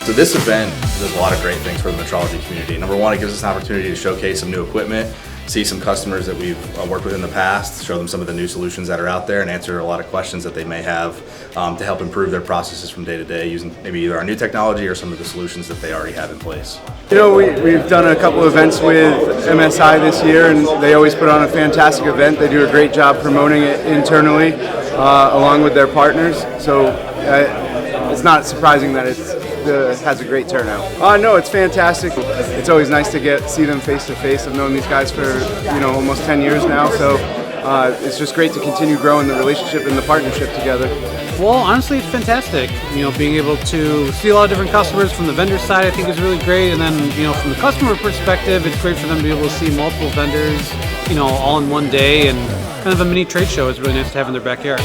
So this event does a lot of great things for the metrology community. Number one, it gives us an opportunity to showcase some new equipment, see some customers that we've worked with in the past, show them some of the new solutions that are out there, and answer a lot of questions that they may have to help improve their processes from day to day using maybe either our new technology or some of the solutions that they already have in place. You know, we've done a couple events with MSI this year, and they always put on a fantastic event. They do a great job promoting it internally along with their partners. So it's not surprising that it has a great turnout. No, it's fantastic. It's always nice to see them face to face. I've known these guys for almost 10 years now, so it's just great to continue growing the relationship and the partnership together. Well, honestly, it's fantastic. Being able to see a lot of different customers from the vendor side, I think is really great. And then, from the customer perspective, it's great for them to be able to see multiple vendors, all in one day, and kind of a mini trade show is really nice to have in their backyard.